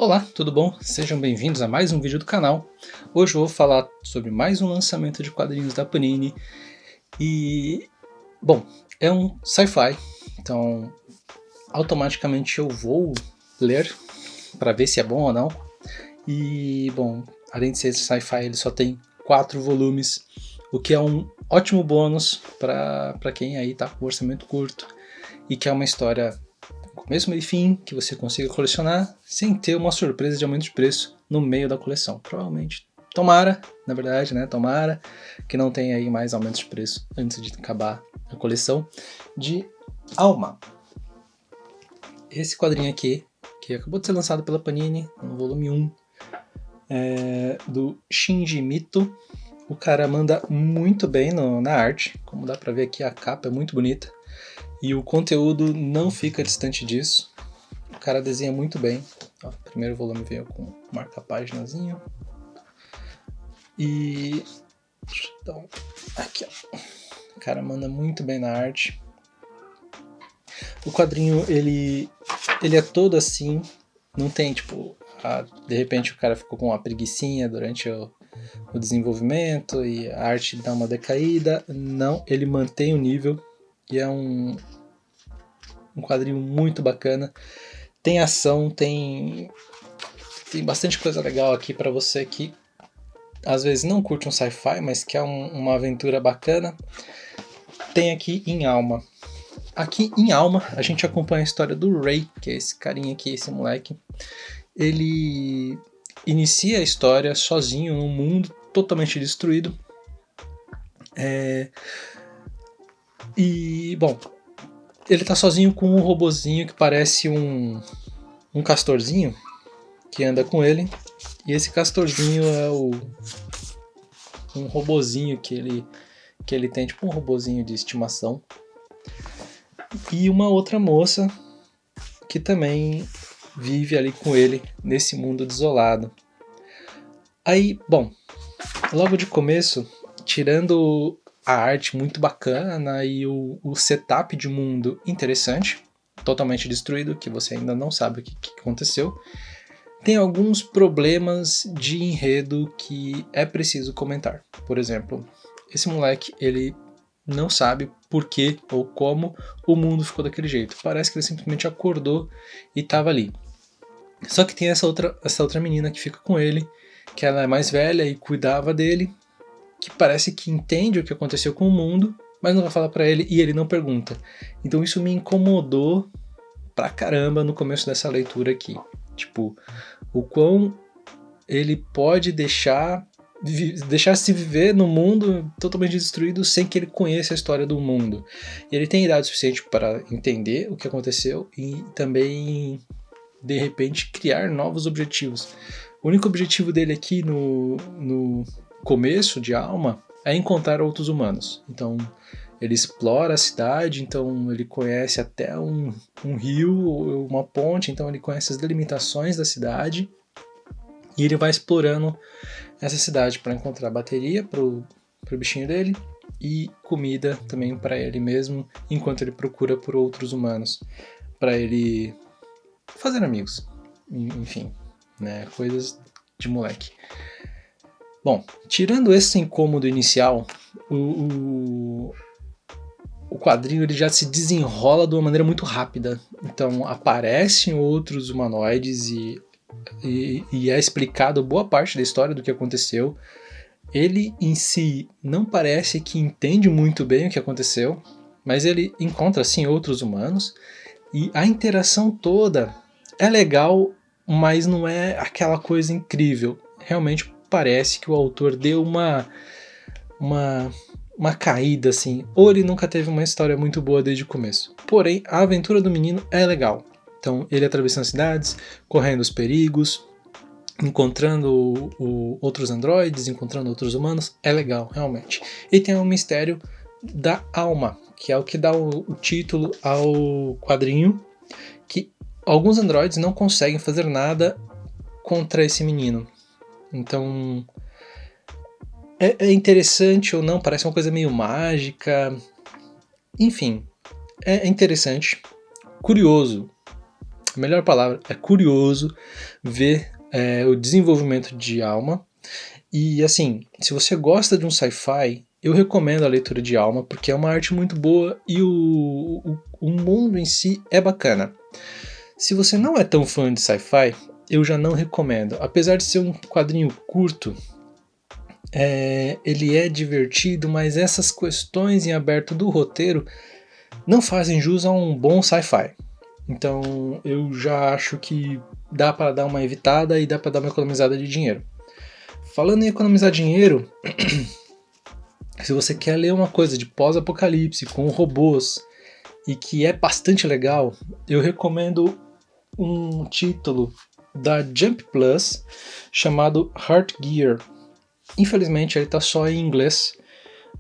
Olá, tudo bom? Sejam bem-vindos a mais um vídeo do canal. Hoje eu vou falar sobre mais um lançamento de quadrinhos da Panini e, bom, é um sci-fi, então automaticamente eu vou ler para ver se é bom ou não. E, bom, além de ser sci-fi, ele só tem 4 volumes, o que é um ótimo bônus para quem aí tá com orçamento curto e quer uma história começo, meio e fim, que você consiga colecionar sem ter uma surpresa de aumento de preço no meio da coleção. Provavelmente, tomara, na verdade, né? Tomara que não tenha aí mais aumentos de preço antes de acabar a coleção de Alma. Esse quadrinho aqui, que acabou de ser lançado pela Panini, no volume 1, do Shinji Mito. O cara manda muito bem na arte, como dá pra ver aqui, a capa é muito bonita. E o conteúdo não fica distante disso. O cara desenha muito bem. Ó, o primeiro volume veio com marca-páginazinho. E... então, aqui, ó. O cara manda muito bem na arte. O quadrinho, ele é todo assim. Não tem, tipo... de repente o cara ficou com uma preguicinha durante o desenvolvimento e a arte dá uma decaída. Não, ele mantém o nível. E é um quadrinho muito bacana. Tem ação, tem bastante coisa legal aqui para você que às vezes não curte um sci-fi, mas quer uma aventura bacana. Tem aqui em Alma. Aqui em Alma a gente acompanha a história do Ray, que é esse carinha aqui, esse moleque. Ele inicia a história sozinho num mundo totalmente destruído. E, bom, ele tá sozinho com um robozinho que parece um castorzinho que anda com ele. E esse castorzinho é um robozinho que ele tem, tipo um robozinho de estimação. E uma outra moça que também vive ali com ele nesse mundo desolado. Aí, bom, logo de começo, tirando a arte muito bacana e o setup de mundo interessante, totalmente destruído, que você ainda não sabe o que aconteceu, tem alguns problemas de enredo que é preciso comentar. Por exemplo, esse moleque, ele não sabe por que ou como o mundo ficou daquele jeito. Parece que ele simplesmente acordou e estava ali. Só que tem essa outra menina que fica com ele, que ela é mais velha e cuidava dele, que parece que entende o que aconteceu com o mundo, mas não vai falar pra ele e ele não pergunta. Então isso me incomodou pra caramba no começo dessa leitura aqui. Tipo, o quão ele pode deixar-se viver no mundo totalmente destruído sem que ele conheça a história do mundo. E ele tem idade suficiente para entender o que aconteceu e também, de repente, criar novos objetivos. O único objetivo dele aqui no começo de Alma é encontrar outros humanos. Então ele explora a cidade, então ele conhece até um rio, uma ponte, então ele conhece as delimitações da cidade e ele vai explorando essa cidade para encontrar bateria pro bichinho dele e comida também para ele mesmo, enquanto ele procura por outros humanos para ele fazer amigos, enfim, né, coisas de moleque. Bom, tirando esse incômodo inicial, o quadrinho ele já se desenrola de uma maneira muito rápida. Então aparecem outros humanoides e é explicado boa parte da história do que aconteceu. Ele em si não parece que entende muito bem o que aconteceu, mas ele encontra sim outros humanos e a interação toda é legal, mas não é aquela coisa incrível. Realmente parece que o autor deu uma caída, assim, ou ele nunca teve uma história muito boa desde o começo. Porém, a aventura do menino é legal. Então, ele atravessando cidades, correndo os perigos, encontrando outros androides, encontrando outros humanos, é legal, realmente. E tem o mistério da alma, que é o que dá o título ao quadrinho, que alguns androides não conseguem fazer nada contra esse menino. Então, é interessante ou não, parece uma coisa meio mágica. Enfim, é interessante, curioso, a melhor palavra, é curioso ver o desenvolvimento de Alma. E assim, se você gosta de um sci-fi, eu recomendo a leitura de Alma, porque é uma arte muito boa e o mundo em si é bacana. Se você não é tão fã de sci-fi, eu já não recomendo. Apesar de ser um quadrinho curto, ele é divertido, mas essas questões em aberto do roteiro não fazem jus a um bom sci-fi. Então eu já acho que dá para dar uma evitada e dá para dar uma economizada de dinheiro. Falando em economizar dinheiro, se você quer ler uma coisa de pós-apocalipse com robôs e que é bastante legal, eu recomendo um título da Jump Plus chamado Heart Gear. Infelizmente ele está só em inglês,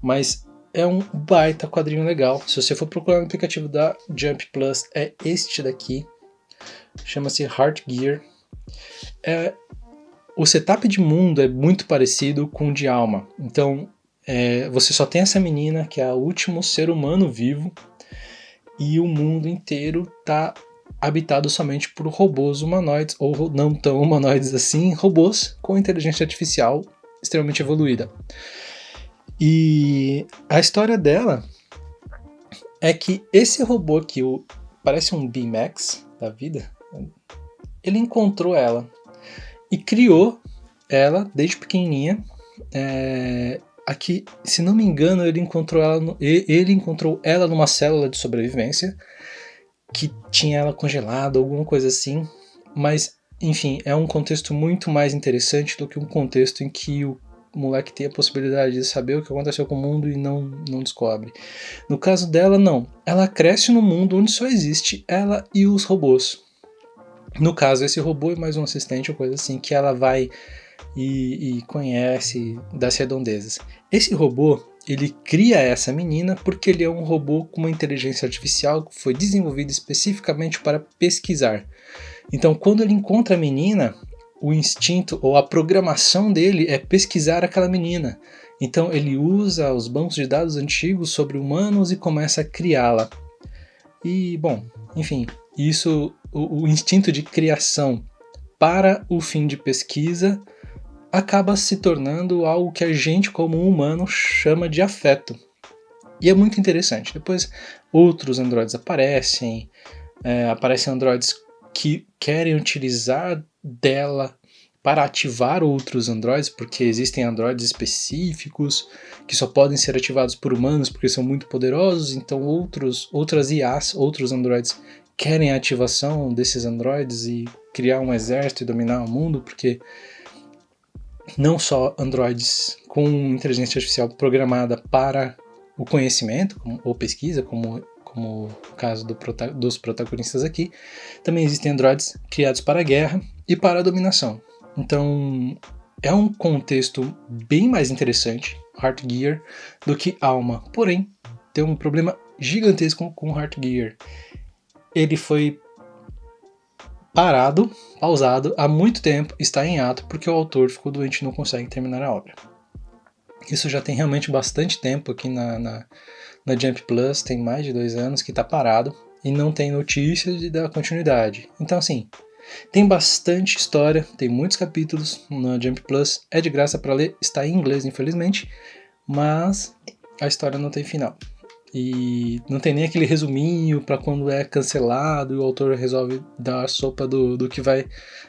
mas é um baita quadrinho legal. Se você for procurar no aplicativo da Jump Plus, é este daqui. Chama-se Heart Gear. O setup de mundo é muito parecido com o de Alma. Então, você só tem essa menina, que é o último ser humano vivo, e o mundo inteiro está habitado somente por robôs humanoides, ou não tão humanoides assim, robôs com inteligência artificial extremamente evoluída. E a história dela é que esse robô que parece um B-Max da vida, ele encontrou ela e criou ela desde pequenininha. Aqui, se não me engano, ele encontrou ela numa célula de sobrevivência que tinha ela congelada, alguma coisa assim. Mas, enfim, é um contexto muito mais interessante do que um contexto em que o moleque tem a possibilidade de saber o que aconteceu com o mundo e não descobre. No caso dela, não. Ela cresce num mundo onde só existe ela e os robôs. No caso, esse robô é mais um assistente ou coisa assim, que ela vai e conhece das redondezas. Esse robô, ele cria essa menina porque ele é um robô com uma inteligência artificial que foi desenvolvido especificamente para pesquisar. Então, quando ele encontra a menina, o instinto ou a programação dele é pesquisar aquela menina. Então, ele usa os bancos de dados antigos sobre humanos e começa a criá-la. E, bom, enfim, isso, o instinto de criação para o fim de pesquisa acaba se tornando algo que a gente, como humano, chama de afeto. E é muito interessante. Depois, outros androides aparecem androides que querem utilizar dela para ativar outros androides, porque existem androides específicos que só podem ser ativados por humanos porque são muito poderosos, então outras IAs, outros androides querem a ativação desses androides e criar um exército e dominar o mundo, porque não só androides com inteligência artificial programada para o conhecimento ou pesquisa, como o caso dos protagonistas aqui, também existem androides criados para a guerra e para a dominação. Então, é um contexto bem mais interessante, Heart Gear, do que Alma. Porém, tem um problema gigantesco com Heart Gear. Ele foi pausado há muito tempo, está em ato, porque o autor ficou doente e não consegue terminar a obra. Isso já tem realmente bastante tempo aqui na Jump Plus, tem mais de 2 anos que está parado e não tem notícias da continuidade. Então, assim, tem bastante história, tem muitos capítulos na Jump Plus, é de graça para ler, está em inglês, infelizmente, mas a história não tem final. E não tem nem aquele resuminho para quando é cancelado e o autor resolve dar a sopa do que vai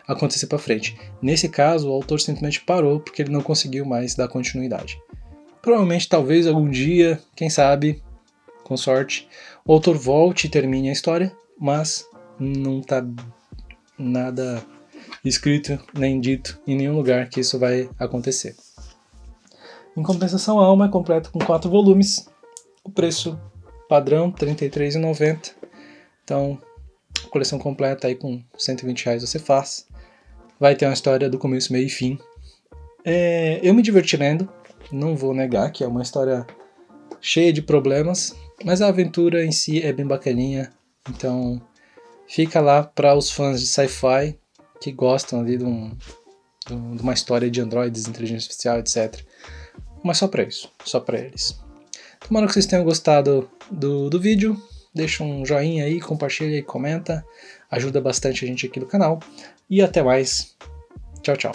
acontecer para frente. Nesse caso, o autor simplesmente parou porque ele não conseguiu mais dar continuidade. Provavelmente, talvez algum dia, quem sabe, com sorte, o autor volte e termine a história, mas não está nada escrito nem dito em nenhum lugar que isso vai acontecer. Em compensação, a Alma é completa com 4 volumes. O preço padrão, R$ 33,90. Então, coleção completa aí com R$120 você faz. Vai ter uma história do começo, meio e fim. Eu me diverti lendo, não vou negar que é uma história cheia de problemas, mas a aventura em si é bem bacaninha. Então, fica lá para os fãs de sci-fi que gostam ali de uma história de androides, inteligência artificial, etc. Mas só para isso, só para eles. Tomara que vocês tenham gostado do vídeo. Deixa um joinha aí, compartilha e comenta. ajuda bastante a gente aqui no canal. E até mais. Tchau, tchau.